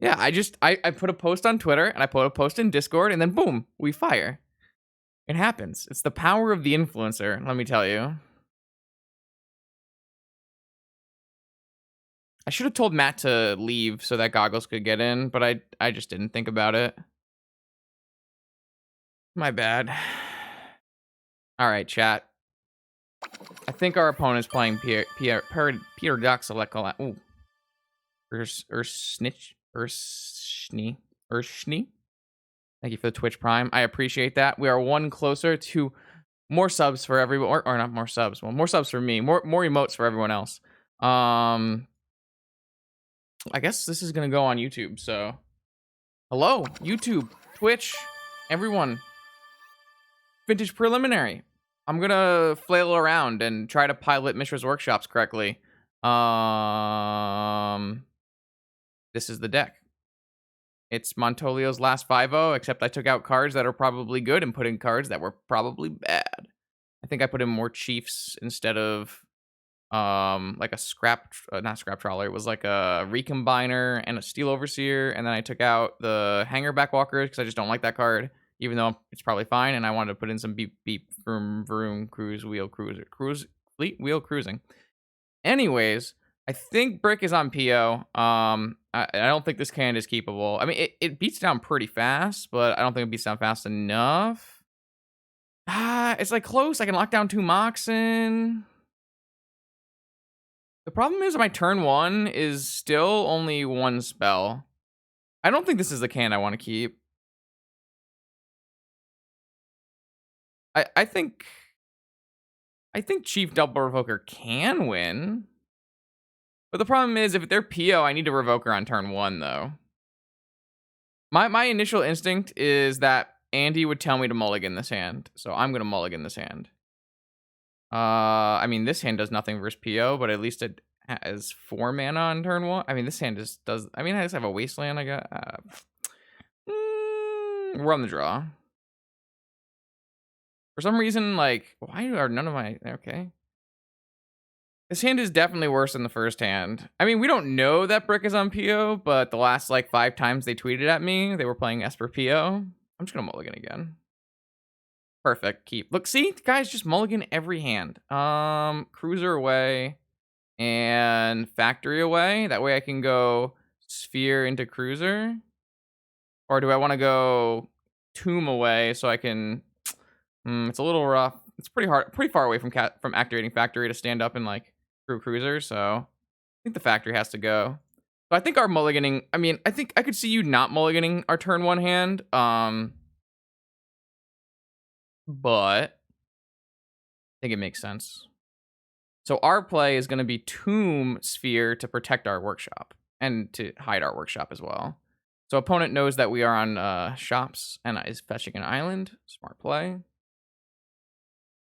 Yeah, I put a post on Twitter and I put a post in Discord and then boom, we fire. It happens. It's the power of the influencer, let me tell you. I should have told Matt to leave so that Goggles could get in, but I just didn't think about it. My bad. All right, chat. I think our opponent's playing Peter Doxalekala. Ooh. Urshni. Thank you for the Twitch Prime. I appreciate that. We are one closer to more subs for everyone, or not more subs. Well, more subs for me. More emotes for everyone else. I guess this is gonna go on YouTube. So, hello, YouTube, Twitch, everyone. Vintage preliminary. I'm gonna flail around and try to pilot Mishra's workshops correctly. This is the deck. It's Montolio's last 5-0, except I took out cards that are probably good and put in cards that were probably bad. I think I put in more Chiefs instead of like a not scrap trawler. It was like a recombiner and a steel overseer, and then I took out the hanger backwalkers because I just don't like that card, even though it's probably fine. And I wanted to put in some beep beep vroom vroom cruise fleet wheel cruising. Anyways, I think Brick is on PO. I don't think this can is keepable. I mean, it beats down pretty fast, but I don't think it beats down fast enough. It's like close. I can lock down 2 Moxen. The problem is my turn 1 is still only 1 spell. I don't think this is the can I want to keep. I think Chief Double Revoker can win. But the problem is, if they're PO, I need to Revoker on turn 1, though. My initial instinct is that Andy would tell me to mulligan this hand, so I'm going to mulligan this hand. I mean, this hand does nothing versus PO, but at least it has 4 mana on turn 1. I mean, this hand just does... I mean, I just have a Wasteland, I got... we're on the draw. For some reason, like... Why are none of my... Okay. This hand is definitely worse than the first hand. I mean, we don't know that Brick is on PO, but the last, like, 5 times they tweeted at me, they were playing Esper PO. I'm just gonna mulligan again. Perfect. Keep. Look, see? Guys, just mulligan every hand. Cruiser away and Factory away. That way I can go Sphere into Cruiser. Or do I want to go Tomb away so I can... it's a little rough. It's pretty hard, pretty far away from activating Factory to stand up and, like, through Cruiser, so I think the Factory has to go. So I think our mulliganing... I mean, I think I could see you not mulliganing our turn 1 hand. But I think it makes sense. So our play is going to be Tomb Sphere to protect our workshop and to hide our workshop as well. So opponent knows that we are on shops and is fetching an island. Smart play.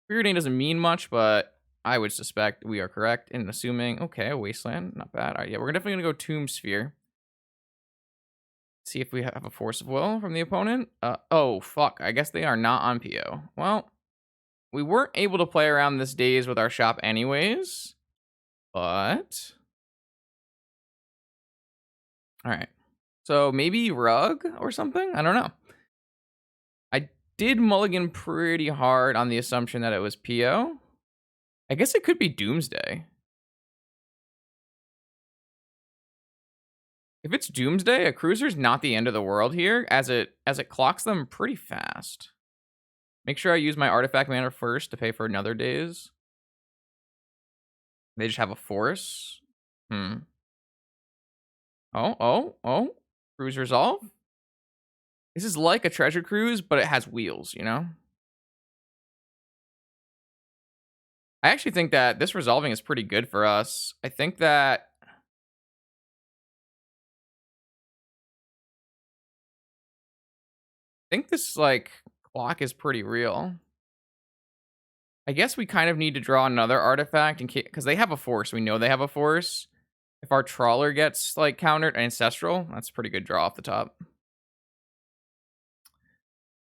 Preordain doesn't mean much, but I would suspect we are correct in assuming... Okay, a Wasteland. Not bad. All right, yeah, we're definitely going to go Tomb Sphere. See if we have a Force of Will from the opponent. Oh, fuck. I guess they are not on PO. Well, we weren't able to play around this daze with our shop anyways. But... Alright. So maybe Rug or something? I don't know. I did mulligan pretty hard on the assumption that it was PO. I guess it could be Doomsday. If it's Doomsday, a Cruiser's not the end of the world here, as it clocks them pretty fast. Make sure I use my artifact mana first to pay for another daze. They just have a Force. Oh. Cruise Resolve? This is like a Treasure Cruise, but it has wheels, you know? I actually think that this resolving is pretty good for us. I think that... I think this, like, clock is pretty real. I guess we kind of need to draw another artifact in case... Because they have a Force. We know they have a Force. If our Trawler gets, like, countered Ancestral, that's a pretty good draw off the top.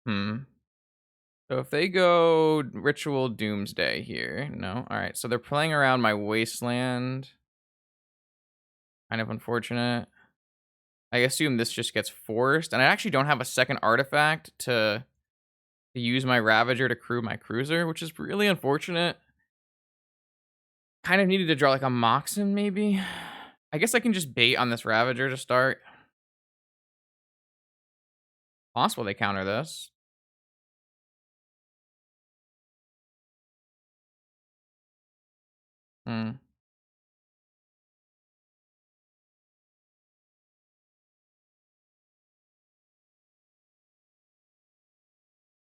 So if they go Ritual Doomsday here... No? Alright, so they're playing around my Wasteland. Kind of unfortunate. I assume this just gets forced, and I actually don't have a second artifact to use my Ravager to crew my cruiser, which is really unfortunate. Kind of needed to draw like a Moxen, maybe. I guess I can just bait on this Ravager to start. Possible they counter this. Hmm.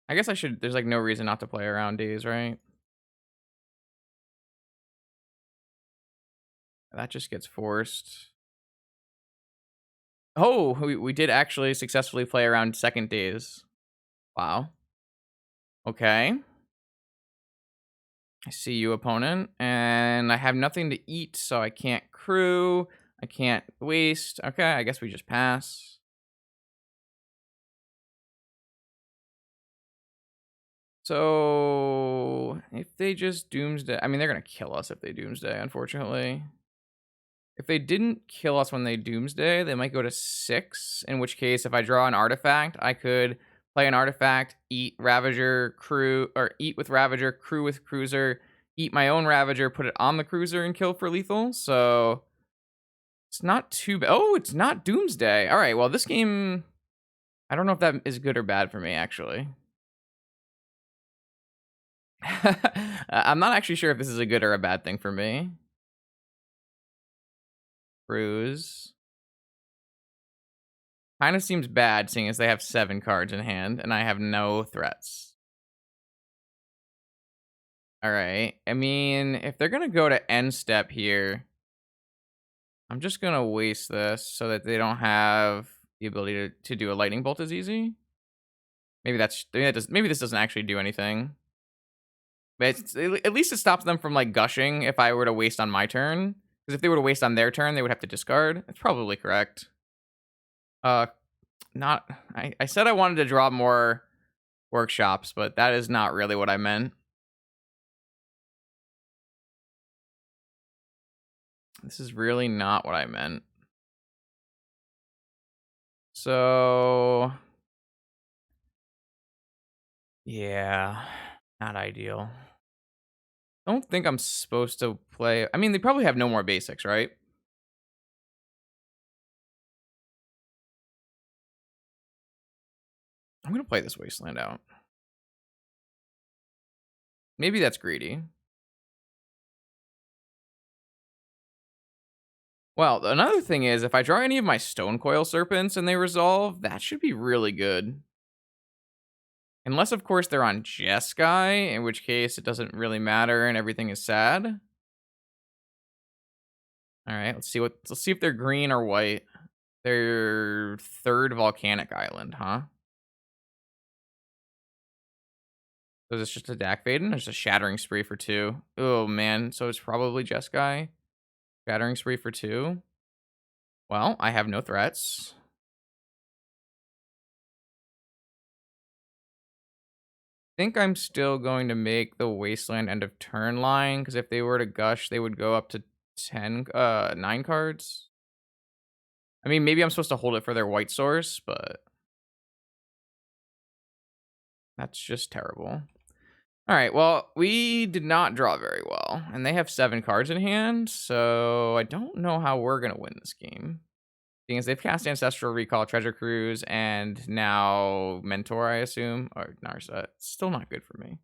I guess I should. There's like no reason not to play around D's, right? That just gets forced. Oh, we did actually successfully play around second D's. Wow. Okay. I see you, opponent, and I have nothing to eat, so I can't crew. I can't waste. Okay, I guess we just pass. So if they just doomsday, I mean, they're gonna kill us if they doomsday, unfortunately. If they didn't kill us when they doomsday, they might go to 6, in which case, if I draw an artifact, I could play an artifact, eat Ravager, crew, or eat with Ravager, crew with cruiser, eat my own Ravager, put it on the cruiser, and kill for lethal. So it's not too bad. Oh, it's not doomsday. All right, well, this game, I don't know if that is good or bad for me, actually. I'm not actually sure if this is a good or a bad thing for me. Cruise. Kind of seems bad, seeing as they have 7 cards in hand, and I have no threats. Alright, I mean, if they're gonna go to end step here, I'm just gonna waste this so that they don't have the ability to do a lightning bolt as easy. Maybe this doesn't actually do anything. But at least it stops them from, like, gushing if I were to waste on my turn. Because if they were to waste on their turn, they would have to discard. It's probably correct. Uh, not. I said I wanted to draw more workshops, but that is not really what I meant. This is really not what I meant. So, yeah, not ideal. Don't think I'm supposed to play. I mean, they probably have no more basics, right? I'm gonna play this Wasteland out. Maybe that's greedy. Well, another thing is, if I draw any of my Stone Coil Serpents and they resolve, that should be really good. Unless, of course, they're on Jeskai, in which case it doesn't really matter and everything is sad. All right, let's see if they're green or white. They're third volcanic island, huh? So it's just a Dak Faden? There's a Shattering Spree for 2. Oh, man. So it's probably Jeskai. Shattering Spree for 2. Well, I have no threats. I think I'm still going to make the Wasteland end of turn line, because if they were to gush, they would go up to 9 cards. I mean, maybe I'm supposed to hold it for their white source, but that's just terrible. All right, well, we did not draw very well, and they have 7 cards in hand, so I don't know how we're going to win this game. Seeing as they've cast Ancestral Recall, Treasure Cruise, and now Mentor, I assume, or Narsa. It's still not good for me.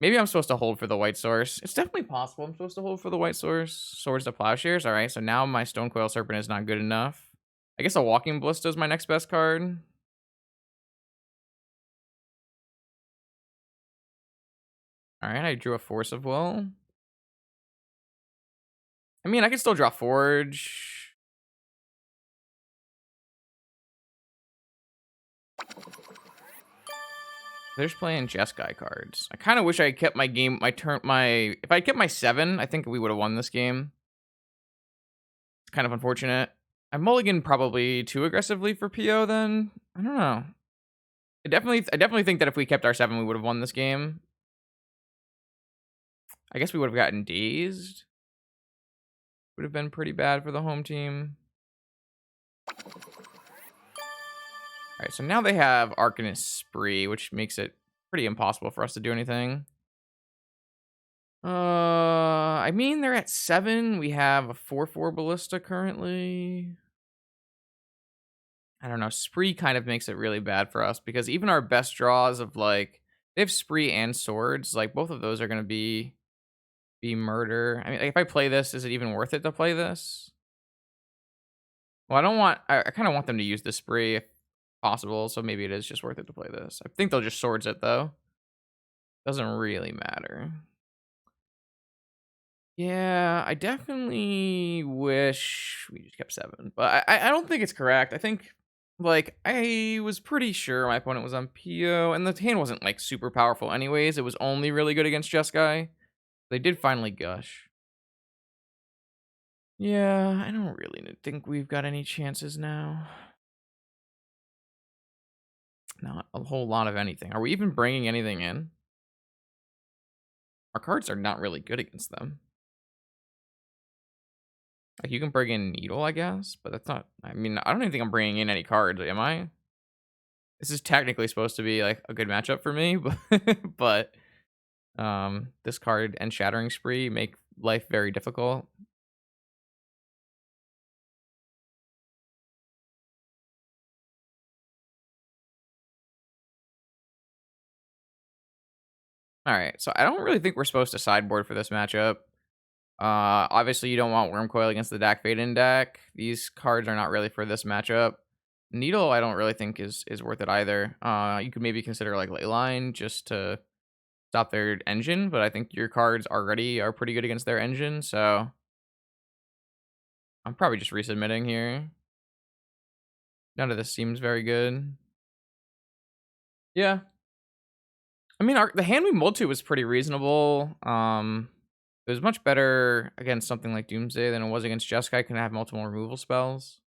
Maybe I'm supposed to hold for the white source. It's definitely possible I'm supposed to hold for the white source. Swords to Plowshares. All right, so now my Stone Coil Serpent is not good enough. I guess a Walking Ballista is my next best card. All right, I drew a Force of Will. I mean, I can still draw Forge. They're just playing Jeskai cards. I kind of wish I kept my game, if I kept my 7, I think we would have won this game. It's kind of unfortunate. I mulligan probably too aggressively for PO then. I don't know. I definitely think that if we kept our 7, we would have won this game. I guess we would have gotten dazed. Would have been pretty bad for the home team. Alright, so now they have Arcanist Spree, which makes it pretty impossible for us to do anything. I mean, they're at 7. We have a 4/4 Ballista currently. I don't know. Spree kind of makes it really bad for us because even our best draws of like they have Spree and Swords, like both of those are gonna be murder. I mean, like, if I play this, is it even worth it to play this? Well, I don't want. I kind of want them to use the Spree if possible, so maybe it is just worth it to play this. I think they'll just Swords it though. Doesn't really matter. Yeah, I definitely wish we just kept 7, but I don't think it's correct. I think like I was pretty sure my opponent was on PO, and the hand wasn't like super powerful anyways. It was only really good against Jeskai. They did finally gush. Yeah, I don't really think we've got any chances now. Not a whole lot of anything. Are we even bringing anything in? Our cards are not really good against them. Like, you can bring in Needle, I guess, but that's not. I mean, I don't even think I'm bringing in any cards. Am I? This is technically supposed to be like a good matchup for me, but this card and Shattering Spree make life very difficult. All right, so I don't really think we're supposed to sideboard for this matchup. Obviously, you don't want Worm Coil against the Dak Fade in deck. These cards are not really for this matchup. Needle, I don't really think is worth it either. You could maybe consider like Leyline just to stop their engine, but I think your cards already are pretty good against their engine, so I'm probably just resubmitting here. None of this seems very good. Yeah. I mean, the hand we mulled to was pretty reasonable. It was much better against something like Doomsday than it was against Jeskai. Can have multiple removal spells.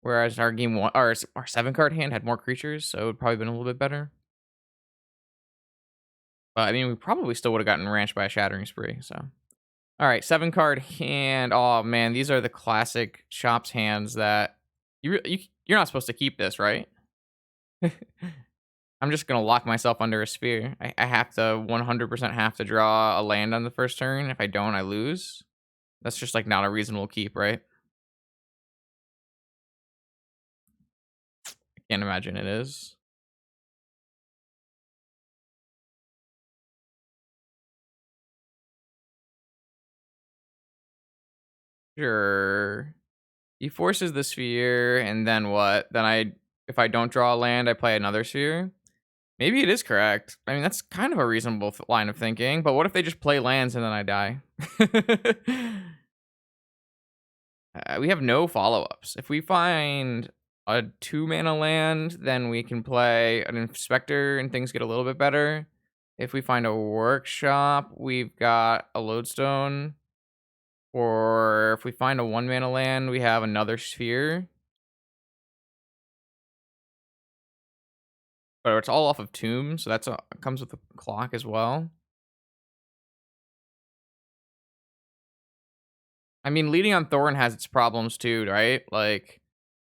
Whereas our game one, our 7-card hand had more creatures, so it would probably been a little bit better. But I mean, we probably still would have gotten ranched by a Shattering Spree. So, all right, 7-card hand. Oh man, these are the classic shops hands that you're not supposed to keep this, right? I'm just gonna lock myself under a sphere. I have to 100% have to draw a land on the first turn. If I don't, I lose. That's just like not a reasonable keep, right? I can't imagine it is. Sure. He forces the sphere, and then what? If I don't draw a land, I play another sphere. Maybe it is correct. I mean, that's kind of a reasonable line of thinking. But what if they just play lands and then I die? We have no follow-ups. If we find a 2-mana land, then we can play an Inspector and things get a little bit better. If we find a Workshop, we've got a Lodestone. Or if we find a 1-mana land, we have another Sphere. But it's all off of Tomb, so that's comes with a clock as well. I mean, leading on Thorn has its problems too, right? Like,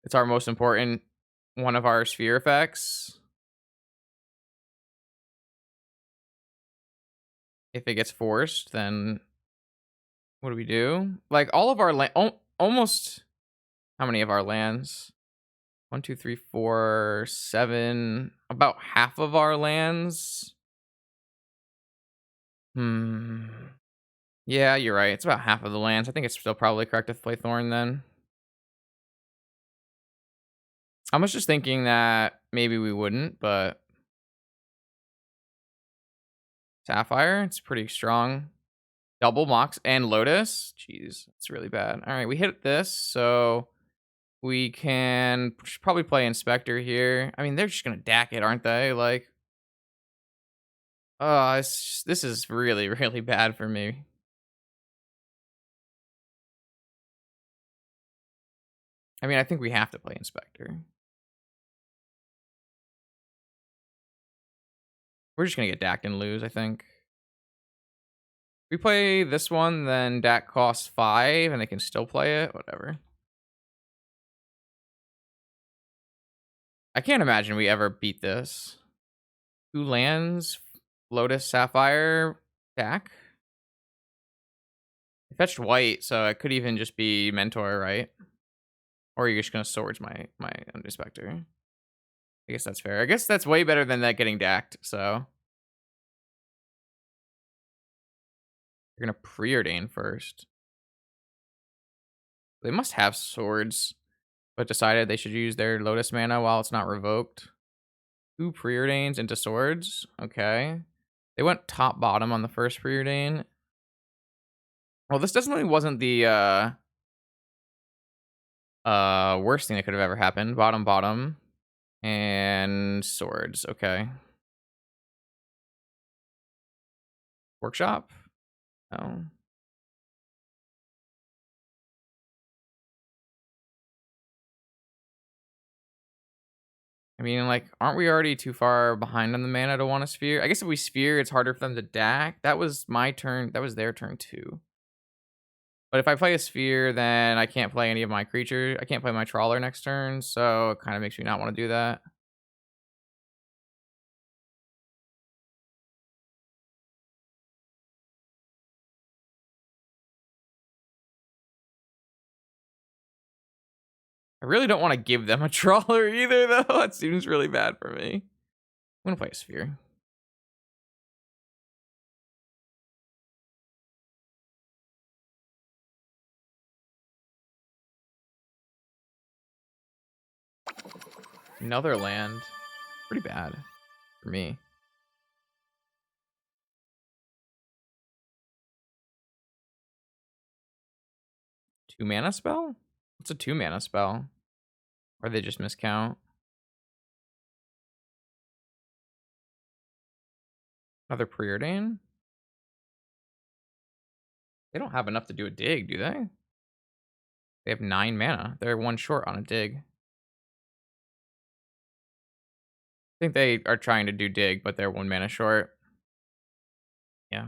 it's our most important one of our sphere effects. If it gets forced, then what do we do? Like, all of our almost how many of our lands? 1, 2, 3, 4, 7. About half of our lands. Yeah, you're right. It's about half of the lands. I think it's still probably correct to play Thorn then. I was just thinking that maybe we wouldn't, but Sapphire, it's pretty strong. Double Mox and Lotus. Jeez, it's really bad. All right, we hit this, so we can probably play Inspector here. I mean, they're just gonna DAC it, aren't they? Like, oh, this is really, really bad for me. I mean, I think we have to play Inspector. We're just gonna get DAC'd and lose, I think. If we play this one, then DAC costs 5, and they can still play it. Whatever. I can't imagine we ever beat this. 2 lands, Lotus Sapphire, Jack. I fetched white, so it could even just be Mentor, right? Or you're just gonna Swords my Undispector. I guess that's fair. I guess that's way better than that getting dacked, so. You're gonna Preordain first. They must have Swords, but decided they should use their Lotus mana while it's not revoked. 2 Preordains into Swords. Okay. They went top bottom on the first Preordain. Well, this definitely wasn't the worst thing that could have ever happened. Bottom. And Swords. Okay. Workshop? Oh. I mean, like, aren't we already too far behind on the mana to want a Sphere? I guess if we Sphere, it's harder for them to dack. That was my turn. That was their turn too. But if I play a Sphere, then I can't play any of my creatures. I can't play my Trawler next turn, so it kind of makes me not want to do that. I really don't want to give them a Trawler either, though. That seems really bad for me. I'm going to play a Sphere. Another land. Pretty bad for me. 2 mana spell? What's a 2 mana spell? Or they just miscount? Another Preordain? They don't have enough to do a dig, do they? They have 9 mana. They're 1 short on a dig. I think they are trying to do dig, but they're 1 mana short. Yeah.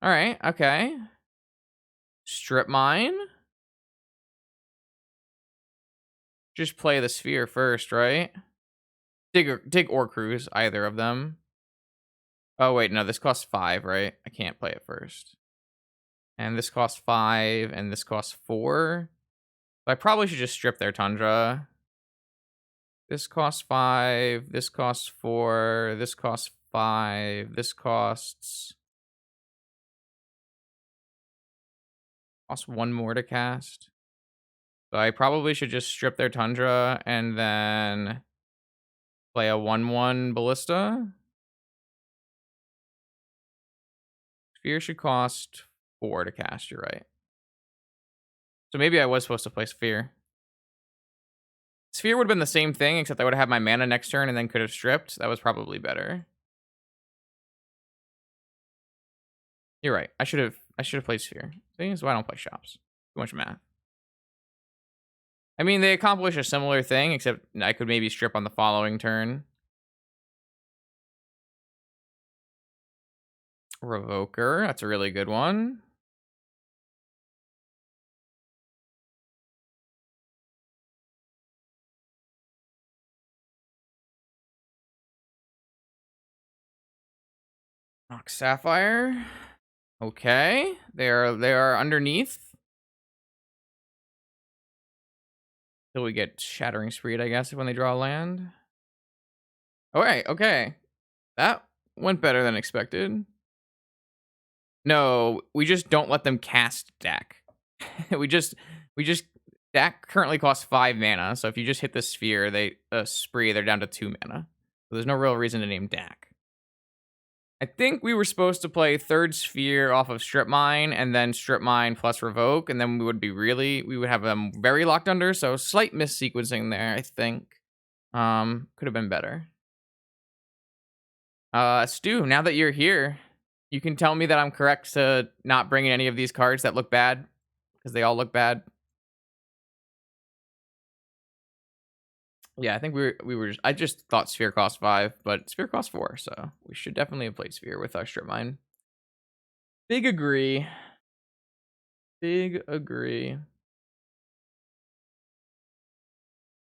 Alright, okay. Strip Mine? Just play the Sphere first, right? Dig or Cruise, either of them. Oh, wait, no, this costs 5, right? I can't play it first. And this costs 5, and this costs 4. So I probably should just strip their Tundra. This costs 5, this costs 4, this costs 5, this costs 1 more to cast. So I probably should just strip their Tundra and then play a 1/1 Ballista. Sphere should cost 4 to cast, you're right. So maybe I was supposed to play Sphere. Sphere would have been the same thing, except I would have had my mana next turn and then could have stripped. That was probably better. You're right. I should have played Sphere. See, that's why I don't play shops. Too much math. I mean, they accomplish a similar thing, except I could maybe strip on the following turn. Revoker, that's a really good one. Nox Sapphire. Okay, they are underneath. Till we get Shattering Screed, I guess, when they draw a land. Alright, okay. That went better than expected. No, we just don't let them cast Dak. we just Dak currently costs 5 mana, so if you just hit the Sphere, they're down to 2 mana. So there's no real reason to name Dak. I think we were supposed to play third Sphere off of Strip Mine and then Strip Mine plus Revoke, and then we would have them very locked under, so slight missequencing there, I think. Could have been better. Stu, now that you're here, you can tell me that I'm correct to not bring in any of these cards that look bad, because they all look bad. Yeah, I think I just thought Sphere cost 5, but Sphere cost 4, so we should definitely have played Sphere with our Strip Mine. Big agree. Big agree.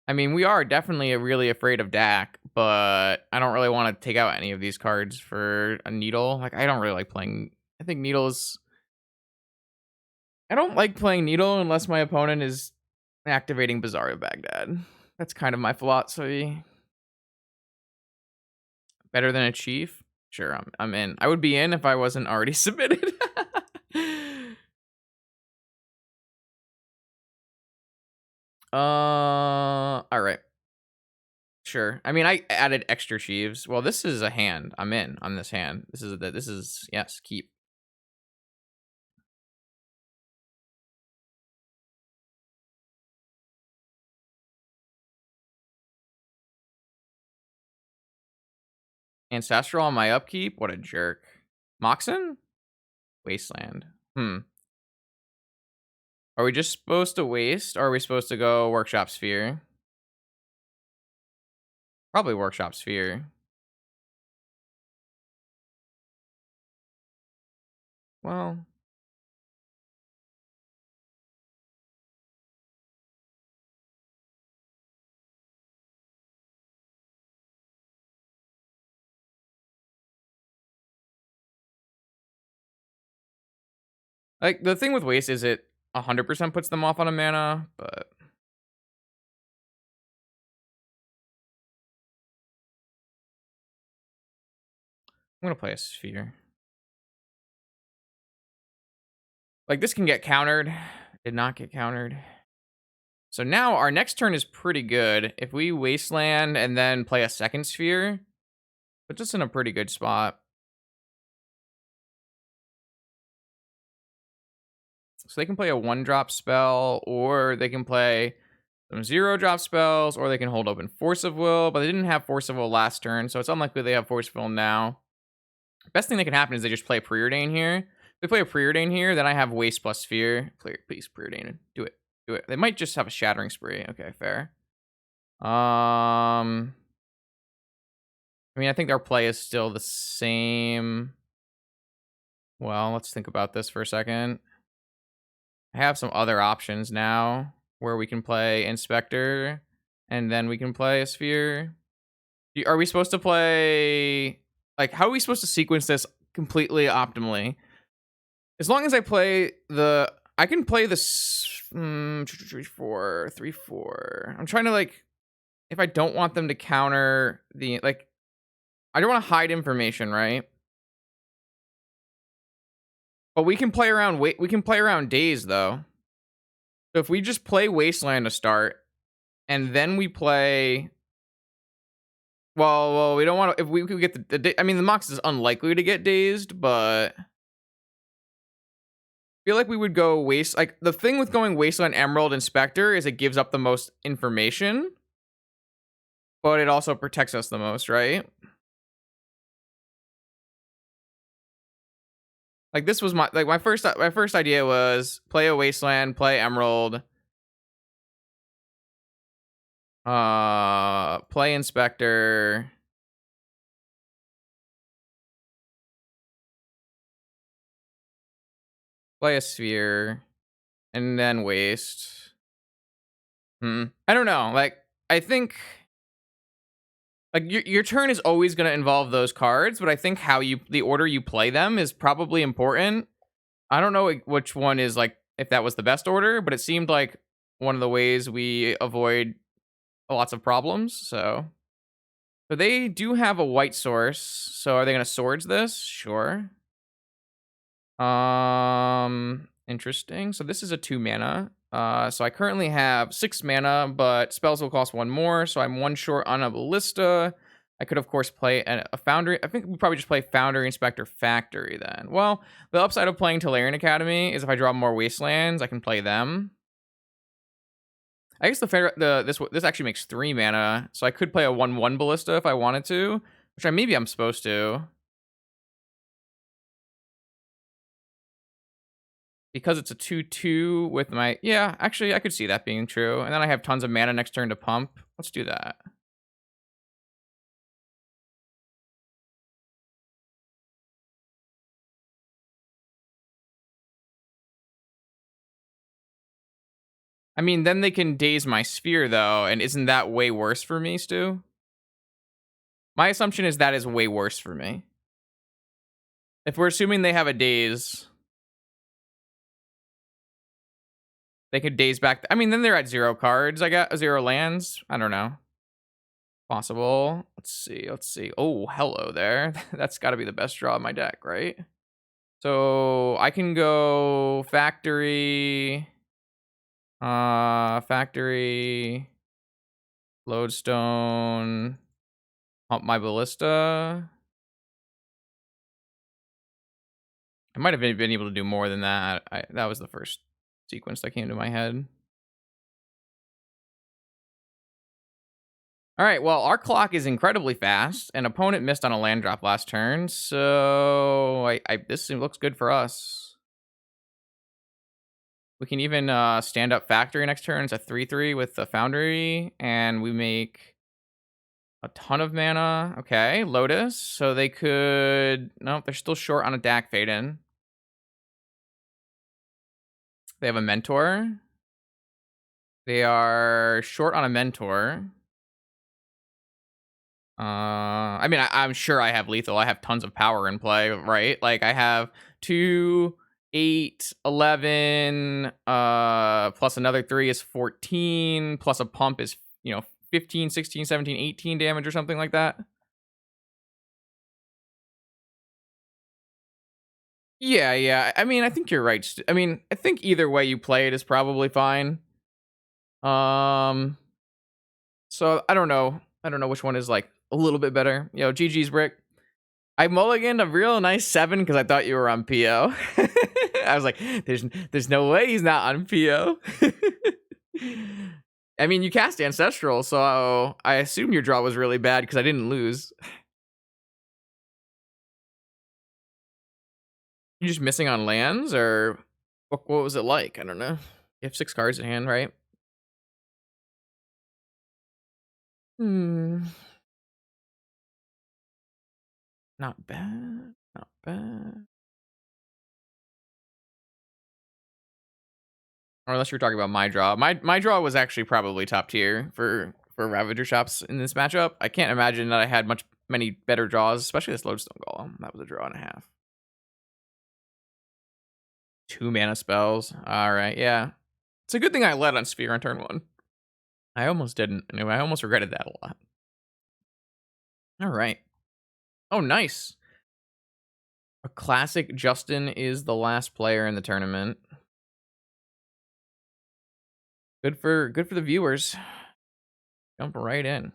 I mean, we are definitely really afraid of Dak, but I don't really want to take out any of these cards for a Needle. Like, I don't really like playing. I think Needle's. I don't like playing Needle unless my opponent is activating Bazaar of Baghdad. That's kind of my philosophy. Better than a Chief? Sure, I'm in. I would be in if I wasn't already submitted. All right. Sure. I mean, I added extra sheaves. Well, this is a hand. I'm in on this hand. This is yes, keep. Ancestral on my upkeep? What a jerk. Moxen? Wasteland. Are we just supposed to waste, or are we supposed to go Workshop Sphere? Probably Workshop Sphere. Well, like, the thing with waste is it 100% puts them off on a mana, but I'm gonna play a Sphere. Like, this can get countered. Did not get countered. So now our next turn is pretty good. If we Wasteland and then play a second Sphere, puts us in a pretty good spot. So they can play a 1-drop spell, or they can play some 0-drop spells, or they can hold open Force of Will, but they didn't have Force of Will last turn, so it's unlikely they have Force of Will now. Best thing that can happen is they just play Preordain here. If they play a Preordain here, then I have Waste plus Sphere. Please, Preordain. Do it. Do it. They might just have a Shattering Spree. Okay, fair. I mean, I think our play is still the same. Well, let's think about this for a second. I have some other options now where we can play Inspector and then we can play a Sphere. Are we supposed to play... Like, how are we supposed to sequence this completely optimally? As long as I play the... I can play this... 3-4. I'm trying to, like... If I don't want them to counter the... Like, I don't want to hide information, right? But we can play around... We can play around days, though. So if we just play Wasteland to start, and then we play... Well, we don't want to... If we could get the I mean, the Mox is unlikely to get dazed, but... I feel like we would go Waste... Like, the thing with going Wasteland, Emerald, Inspector is it gives up the most information, but it also protects us the most, right? Like, this was my first idea was play a Wasteland, play Emerald, play Inspector, play a Sphere, and then Waste. I don't know. Like, I think... Like, your turn is always going to involve those cards, but I think the order you play them is probably important. I don't know which one is, like, if that was the best order, but it seemed like one of the ways we avoid lots of problems, so... So they do have a white source, so are they going to Swords this? Sure. Interesting. So this is a 2 mana. So I currently have 6 mana, but spells will cost 1 more, so I'm 1 short on a Ballista. I could, of course, play a Foundry. I think we probably just play Foundry, Inspector, Factory then. Well, the upside of playing Tolarian Academy is if I draw more Wastelands, I can play them. I guess this actually makes 3 mana, so I could play a 1/1 Ballista if I wanted to, which maybe I'm supposed to. Because it's a 2/2 with my... Yeah, actually, I could see that being true. And then I have tons of mana next turn to pump. Let's do that. I mean, then they can daze my sphere, though, and isn't that way worse for me, Stu? My assumption is that is way worse for me. If we're assuming they have a daze, they could daze back. I mean, then they're at 0 cards. I got 0 lands. I don't know. Possible. Let's see. Let's see. Oh, hello there. That's got to be the best draw of my deck, right? So I can go factory, factory, lodestone, pump my ballista. I might have been able to do more than that. That was the first sequence that came to my head. All right, well, our clock is incredibly fast. An opponent missed on a land drop last turn, so this looks good for us. We can even stand up factory next turn. It's a 3/3 with the foundry, and we make a ton of mana. Okay, Lotus. So they could... Nope, they're still short on a Dak Fade-In. They have a Mentor. They are short on a Mentor. I mean, I'm sure I have lethal. I have tons of power in play, right? Like, I have 2, 8, 11, plus another 3 is 14, plus a pump is, 15, 16, 17, 18 damage or something like that. Yeah. I mean, I think you're right. I mean, I think either way you play it is probably fine. So I don't know. I don't know which one is like a little bit better. GG's, Brick. I mulliganed a real nice 7 because I thought you were on PO. I was like, there's no way he's not on PO. I mean, you cast Ancestral, so I assume your draw was really bad because I didn't lose. You just missing on lands, or what was it like? I don't know. You have 6 cards in hand, right? Not bad. Not bad. Or unless you're talking about my draw. My draw was actually probably top tier for Ravager shops in this matchup. I can't imagine that I had many better draws, especially this Lodestone Golem. That was a draw and a half. 2 mana spells. All right, yeah. It's a good thing I led on Sphere on turn 1. I almost didn't. Anyway, I almost regretted that a lot. All right. Oh, nice. A classic Justin is the last player in the tournament. Good for the viewers. Jump right in.